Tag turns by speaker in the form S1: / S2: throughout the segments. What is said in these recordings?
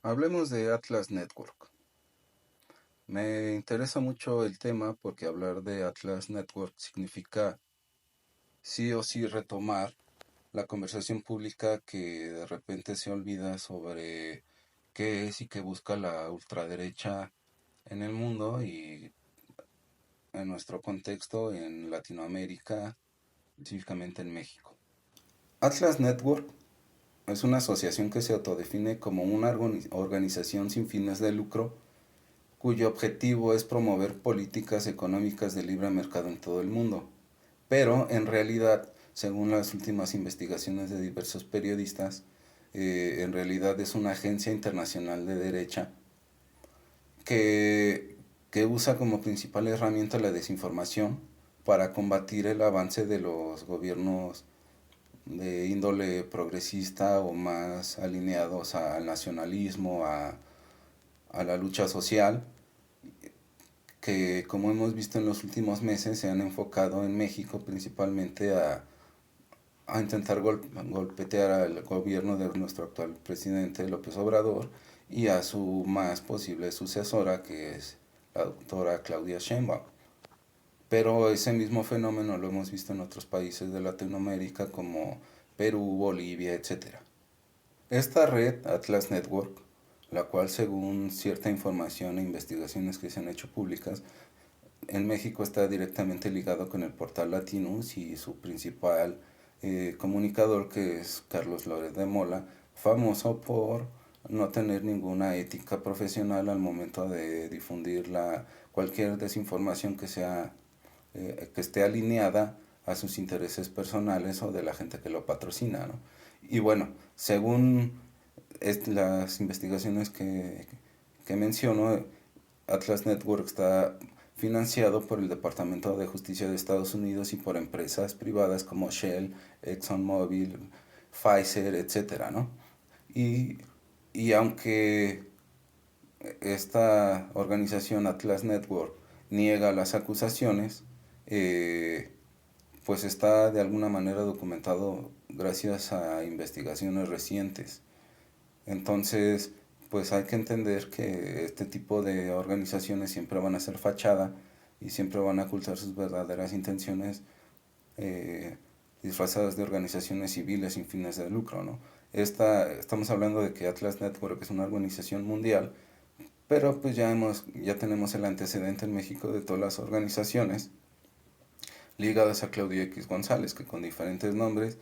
S1: Hablemos de Atlas Network. Me interesa mucho el tema porque hablar de Atlas Network significa sí o sí retomar la conversación pública que de repente se olvida sobre qué es y qué busca la ultraderecha en el mundo y en nuestro contexto en Latinoamérica, específicamente en México. Atlas Network es una asociación que se autodefine como una organización sin fines de lucro cuyo objetivo es promover políticas económicas de libre mercado en todo el mundo. Pero en realidad, según las últimas investigaciones de diversos periodistas, en realidad es una agencia internacional de derecha que, que usa como principal herramienta la desinformación para combatir el avance de los gobiernos de índole progresista o más alineados al nacionalismo, a la lucha social, que como hemos visto en los últimos meses se han enfocado en México principalmente a intentar golpetear al gobierno de nuestro actual presidente López Obrador y a su más posible sucesora, que es la doctora Claudia Sheinbaum. Pero ese mismo fenómeno lo hemos visto en otros países de Latinoamérica como Perú, Bolivia, etcétera. Esta red, Atlas Network, la cual según cierta información e investigaciones que se han hecho públicas, en México está directamente ligado con el portal Latinus y su principal comunicador, que es Carlos Loret de Mola, famoso por no tener ninguna ética profesional al momento de difundir cualquier desinformación que esté alineada a sus intereses personales o de la gente que lo patrocina, ¿no? Y bueno, según las investigaciones que menciono, Atlas Network está financiado por el Departamento de Justicia de Estados Unidos y por empresas privadas como Shell, ExxonMobil, Pfizer, etcétera, ¿no? Y, y aunque esta organización Atlas Network niega las acusaciones, eh, pues está de alguna manera documentado gracias a investigaciones recientes. Entonces, pues hay que entender que este tipo de organizaciones siempre van a ser fachada y siempre van a ocultar sus verdaderas intenciones eh, disfrazadas de organizaciones civiles sin fines de lucro, ¿no? Estamos hablando de que Atlas Network es una organización mundial, pero pues ya tenemos el antecedente en México de todas las organizaciones ligadas a Claudio X González, que con diferentes nombres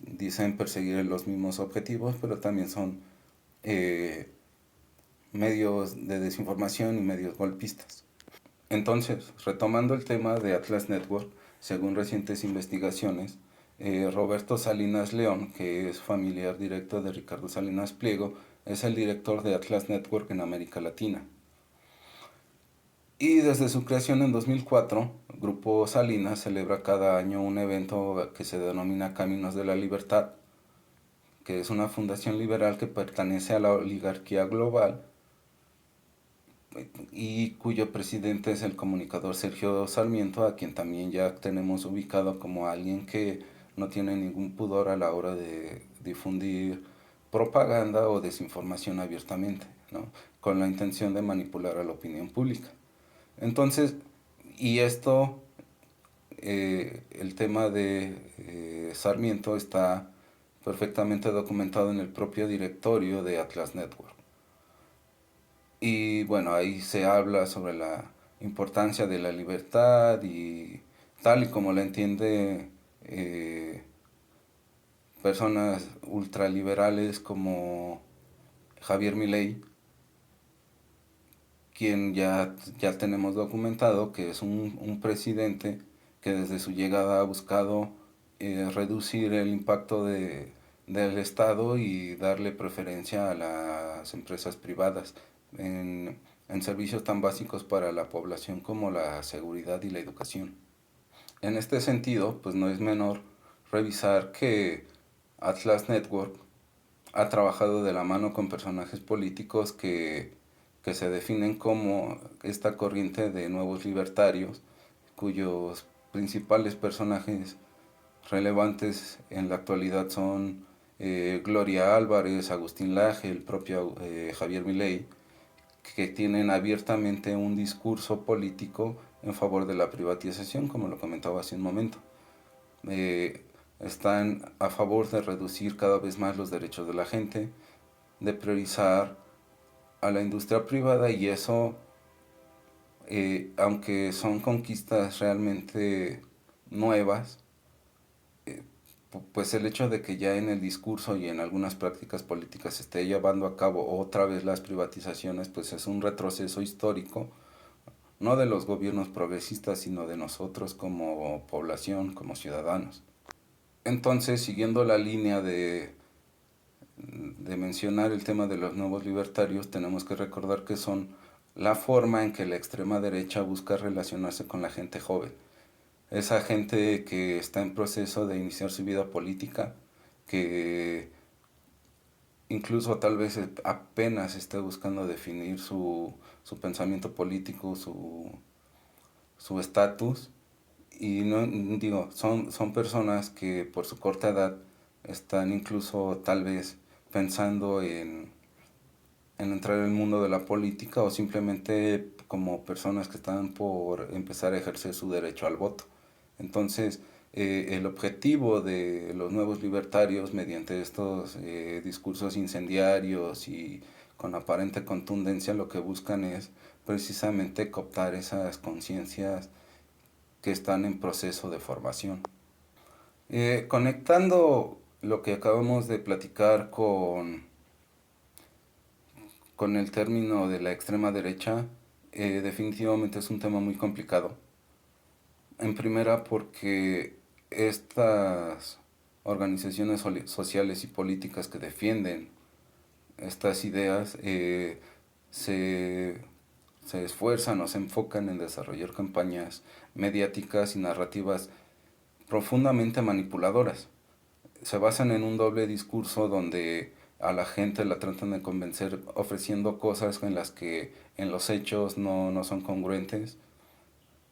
S1: dicen perseguir los mismos objetivos, pero también son eh, medios de desinformación y medios golpistas. Entonces, retomando el tema de Atlas Network, según recientes investigaciones, Roberto Salinas León, que es familiar directo de Ricardo Salinas Pliego, es el director de Atlas Network en América Latina. Y desde su creación en 2004, Grupo Salinas celebra cada año un evento que se denomina Caminos de la Libertad, que es una fundación liberal que pertenece a la oligarquía global y cuyo presidente es el comunicador Sergio Sarmiento, a quien también ya tenemos ubicado como alguien que no tiene ningún pudor a la hora de difundir propaganda o desinformación abiertamente, ¿no? Con la intención de manipular a la opinión pública. Entonces, y esto, el tema de Sarmiento está perfectamente documentado en el propio directorio de Atlas Network. Y bueno, ahí se habla sobre la importancia de la libertad y tal y como la entiende personas ultraliberales como Javier Milei, quien ya tenemos documentado que es un presidente que desde su llegada ha buscado reducir el impacto del Estado y darle preferencia a las empresas privadas en servicios tan básicos para la población como la seguridad y la educación. En este sentido, pues no es menor revisar que Atlas Network ha trabajado de la mano con personajes políticos que se definen como esta corriente de nuevos libertarios, cuyos principales personajes relevantes en la actualidad son Gloria Álvarez, Agustín Laje, el propio Javier Milei, que tienen abiertamente un discurso político en favor de la privatización, como lo comentaba hace un momento. Están a favor de reducir cada vez más los derechos de la gente, de priorizar a la industria privada, y eso, aunque son conquistas realmente nuevas, pues el hecho de que ya en el discurso y en algunas prácticas políticas se esté llevando a cabo otra vez las privatizaciones, pues es un retroceso histórico, no de los gobiernos progresistas, sino de nosotros como población, como ciudadanos. Entonces, siguiendo la línea de mencionar el tema de los nuevos libertarios, tenemos que recordar que son la forma en que la extrema derecha busca relacionarse con la gente joven. Esa gente que está en proceso de iniciar su vida política, que incluso tal vez apenas esté buscando definir su pensamiento político, su estatus. Y no digo, son personas que por su corta edad están incluso tal vez pensando en entrar en el mundo de la política, o simplemente como personas que están por empezar a ejercer su derecho al voto. Entonces, el objetivo de los nuevos libertarios, mediante estos discursos incendiarios y con aparente contundencia, lo que buscan es precisamente cooptar esas conciencias que están en proceso de formación. Conectando lo que acabamos de platicar con el término de la extrema derecha, definitivamente es un tema muy complicado. En primera, porque estas organizaciones sociales y políticas que defienden estas ideas se, se esfuerzan o se enfocan en desarrollar campañas mediáticas y narrativas profundamente manipuladoras. Se basan en un doble discurso donde a la gente la tratan de convencer ofreciendo cosas en las que en los hechos no son congruentes.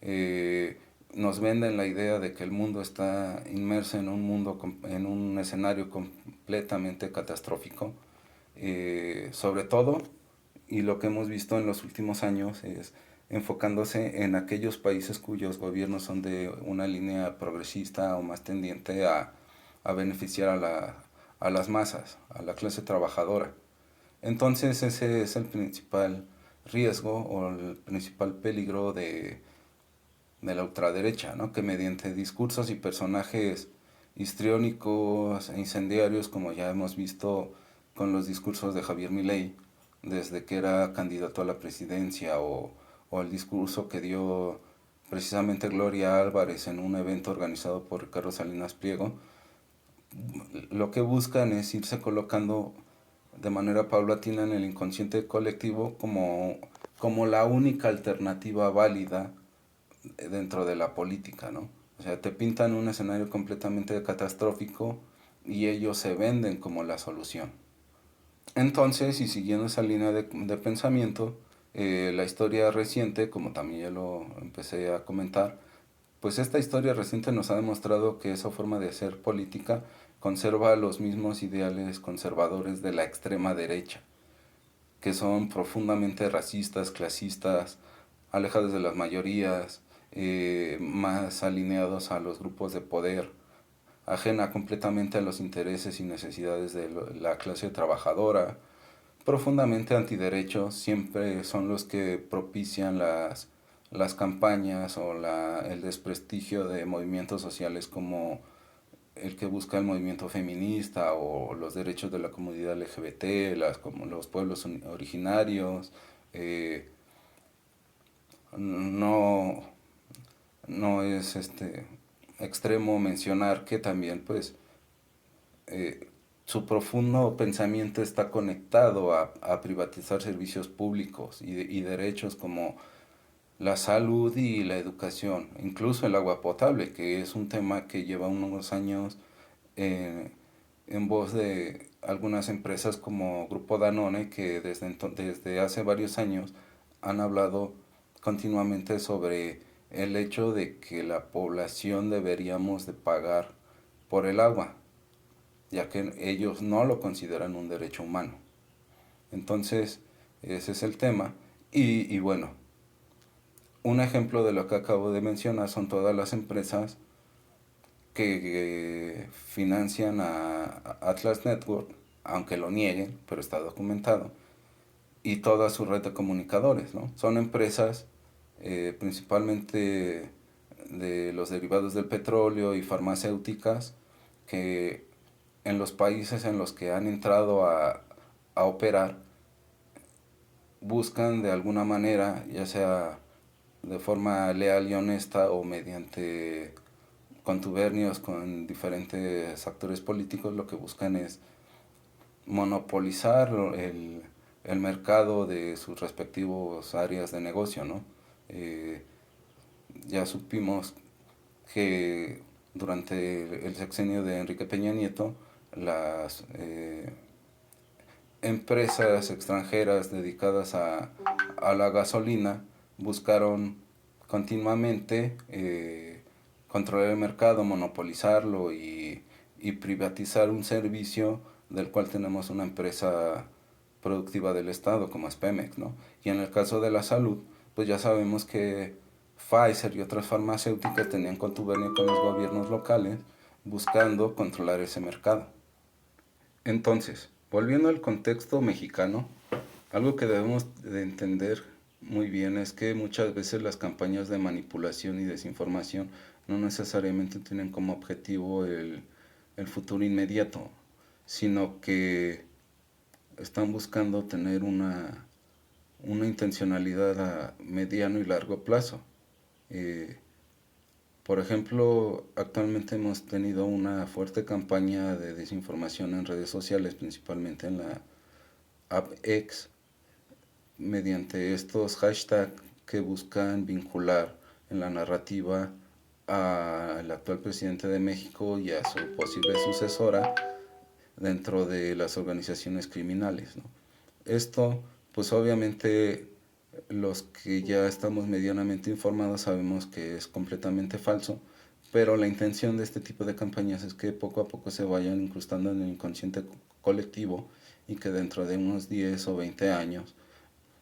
S1: Eh, Nos venden la idea de que el mundo está inmerso en un mundo, en un escenario completamente catastrófico. Sobre todo, y lo que hemos visto en los últimos años es enfocándose en aquellos países cuyos gobiernos son de una línea progresista o más tendiente a beneficiar a las masas, a la clase trabajadora. Entonces ese es el principal riesgo o el principal peligro de la ultraderecha, ¿no? Que mediante discursos y personajes histriónicos e incendiarios, como ya hemos visto con los discursos de Javier Milei, desde que era candidato a la presidencia, o el discurso que dio precisamente Gloria Álvarez en un evento organizado por Ricardo Salinas Pliego, lo que buscan es irse colocando de manera paulatina en el inconsciente colectivo como la única alternativa válida dentro de la política, ¿no? O sea, te pintan un escenario completamente catastrófico y ellos se venden como la solución. Entonces, y siguiendo esa línea de pensamiento, la historia reciente, como también ya lo empecé a comentar, pues esta historia reciente nos ha demostrado que esa forma de hacer política conserva los mismos ideales conservadores de la extrema derecha, que son profundamente racistas, clasistas, alejados de las mayorías, más alineados a los grupos de poder, ajena completamente a los intereses y necesidades de la clase trabajadora, profundamente antiderechos. Siempre son los que propician las campañas o el desprestigio de movimientos sociales como el que busca el movimiento feminista o los derechos de la comunidad LGBT, como los pueblos originarios. No, no es extremo mencionar que también pues su profundo pensamiento está conectado a privatizar servicios públicos y derechos como la salud y la educación, incluso el agua potable, que es un tema que lleva unos años eh, en voz de algunas empresas como Grupo Danone, que desde hace varios años han hablado continuamente sobre el hecho de que la población deberíamos de pagar por el agua. ya que ellos no lo consideran un derecho humano. Entonces, ese es el tema. Y bueno, un ejemplo de lo que acabo de mencionar son todas las empresas que financian a Atlas Network, aunque lo nieguen, pero está documentado, y toda su red de comunicadores, ¿no? Son empresas principalmente de los derivados del petróleo y farmacéuticas que en los países en los que han entrado a operar buscan de alguna manera, ya sea de forma leal y honesta o mediante contubernios con diferentes actores políticos, lo que buscan es monopolizar el mercado de sus respectivos áreas de negocio, ¿no? Eh, ya supimos que durante el sexenio de Enrique Peña Nieto, las empresas extranjeras dedicadas a la gasolina buscaron continuamente controlar el mercado, monopolizarlo y privatizar un servicio del cual tenemos una empresa productiva del Estado como es Pemex, ¿no? Y en el caso de la salud, pues ya sabemos que Pfizer y otras farmacéuticas tenían contubernio con los gobiernos locales buscando controlar ese mercado. Entonces, volviendo al contexto mexicano, algo que debemos de entender muy bien es que muchas veces las campañas de manipulación y desinformación no necesariamente tienen como objetivo el futuro inmediato, sino que están buscando tener una intencionalidad a mediano y largo plazo. Eh, por ejemplo, actualmente hemos tenido una fuerte campaña de desinformación en redes sociales, principalmente en la app X, mediante estos hashtags que buscan vincular en la narrativa al actual presidente de México y a su posible sucesora dentro de las organizaciones criminales, ¿no? Esto, pues obviamente los que ya estamos medianamente informados sabemos que es completamente falso, pero la intención de este tipo de campañas es que poco a poco se vayan incrustando en el inconsciente colectivo y que dentro de unos 10 o 20 años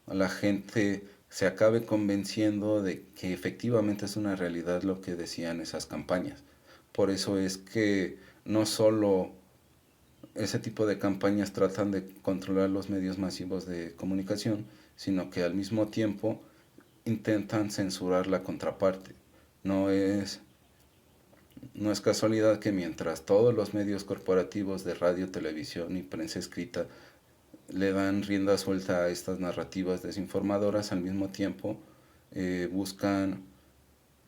S1: la gente se acabe convenciendo de que efectivamente es una realidad lo que decían esas campañas. Por eso es que no solo ese tipo de campañas tratan de controlar los medios masivos de comunicación, sino que al mismo tiempo intentan censurar la contraparte. No es, no es casualidad que mientras todos los medios corporativos de radio, televisión y prensa escrita le dan rienda suelta a estas narrativas desinformadoras, al mismo tiempo buscan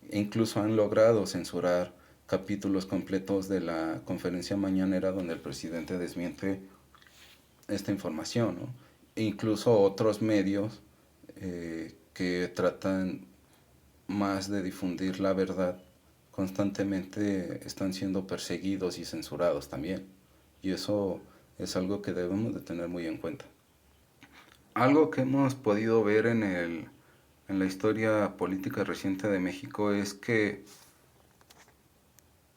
S1: e incluso han logrado censurar capítulos completos de la conferencia mañanera donde el presidente desmiente esta información, ¿no? E incluso otros medios que tratan más de difundir la verdad constantemente están siendo perseguidos y censurados también. Y eso es algo que debemos de tener muy en cuenta. Algo que hemos podido ver en la historia política reciente de México es que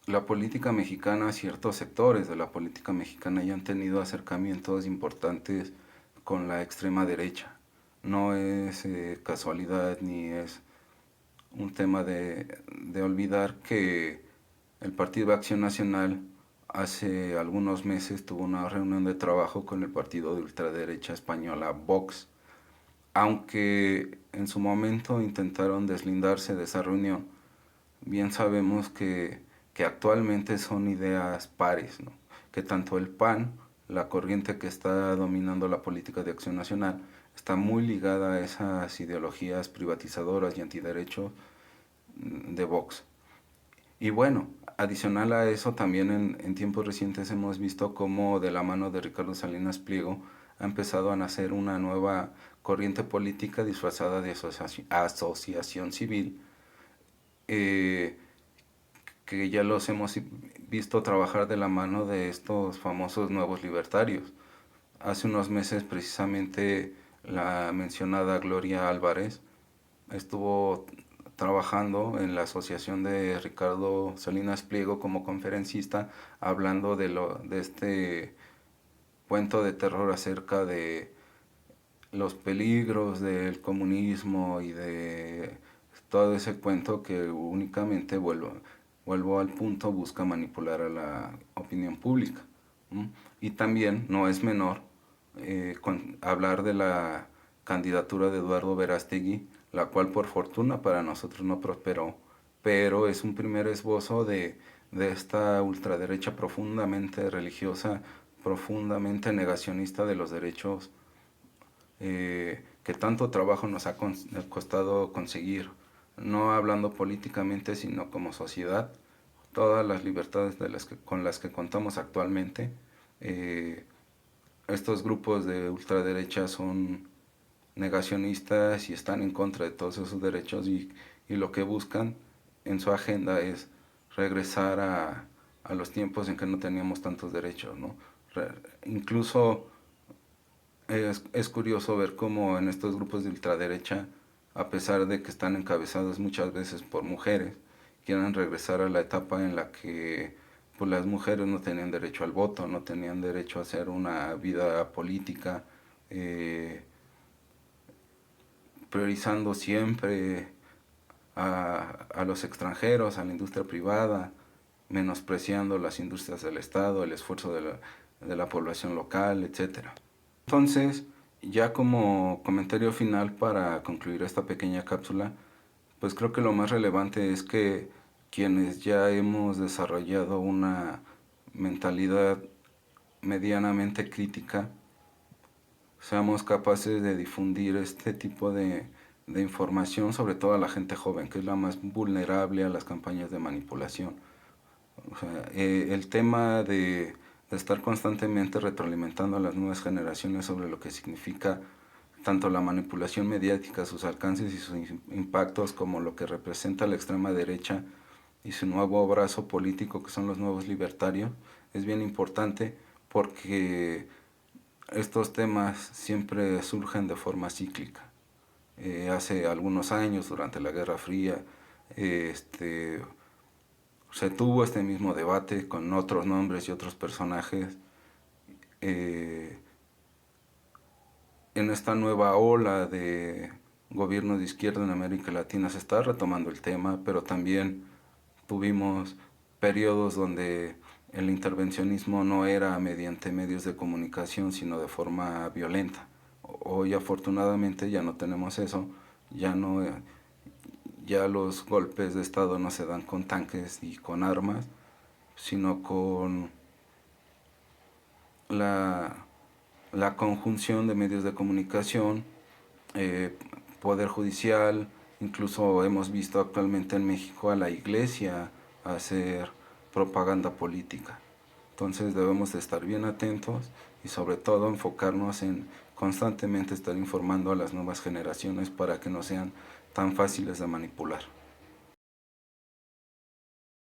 S1: la política mexicana, ciertos sectores de la política mexicana ya han tenido acercamientos importantes con la extrema derecha. No es casualidad ni es un tema de olvidar que el Partido de Acción Nacional hace algunos meses tuvo una reunión de trabajo con el partido de ultraderecha española Vox, aunque en su momento intentaron deslindarse de esa reunión. Bien sabemos que actualmente son ideas pares, ¿no? Que tanto el PAN, la corriente que está dominando la política de Acción Nacional, está muy ligada a esas ideologías privatizadoras y antiderechos de Vox. Y bueno, adicional a eso, también en tiempos recientes hemos visto cómo de la mano de Ricardo Salinas Pliego ha empezado a nacer una nueva corriente política disfrazada de asociación civil, eh, que ya los hemos visto trabajar de la mano de estos famosos nuevos libertarios. Hace unos meses precisamente la mencionada Gloria Álvarez estuvo trabajando en la asociación de Ricardo Salinas Pliego como conferencista, hablando de este cuento de terror acerca de los peligros del comunismo y de todo ese cuento que únicamente, vuelvo al punto, busca manipular a la opinión pública. Y también no es menor hablar de la candidatura de Eduardo Verástegui, la cual por fortuna para nosotros no prosperó, pero es un primer esbozo de esta ultraderecha profundamente religiosa, profundamente negacionista de los derechos que tanto trabajo nos ha costado conseguir, no hablando políticamente, sino como sociedad. Todas las libertades con las que contamos actualmente, estos grupos de ultraderecha son negacionistas y están en contra de todos esos derechos, y lo que buscan en su agenda es regresar a los tiempos en que no teníamos tantos derechos, ¿no? Incluso es curioso ver cómo en estos grupos de ultraderecha, a pesar de que están encabezados muchas veces por mujeres, quieren regresar a la etapa en la que pues, las mujeres no tenían derecho al voto, no tenían derecho a hacer una vida política, priorizando siempre a los extranjeros, a la industria privada, menospreciando las industrias del Estado, el esfuerzo de la población local, etc. Entonces, ya como comentario final para concluir esta pequeña cápsula, pues creo que lo más relevante es que quienes ya hemos desarrollado una mentalidad medianamente crítica, seamos capaces de difundir este tipo de información, sobre todo a la gente joven, que es la más vulnerable a las campañas de manipulación. O sea, el tema de estar constantemente retroalimentando a las nuevas generaciones sobre lo que significa tanto la manipulación mediática, sus alcances y sus impactos, como lo que representa la extrema derecha y su nuevo brazo político, que son los nuevos libertarios, es bien importante porque estos temas siempre surgen de forma cíclica. Hace algunos años, durante la Guerra Fría, se tuvo este mismo debate con otros nombres y otros personajes. En esta nueva ola de gobierno de izquierda en América Latina se está retomando el tema, pero también tuvimos periodos donde el intervencionismo no era mediante medios de comunicación, sino de forma violenta. Hoy afortunadamente ya no tenemos eso, ya no, ya los golpes de Estado no se dan con tanques y con armas, sino con la conjunción de medios de comunicación, poder judicial. Incluso hemos visto actualmente en México a la iglesia hacer propaganda política. Entonces debemos de estar bien atentos y sobre todo enfocarnos en constantemente estar informando a las nuevas generaciones para que no sean tan fáciles de manipular.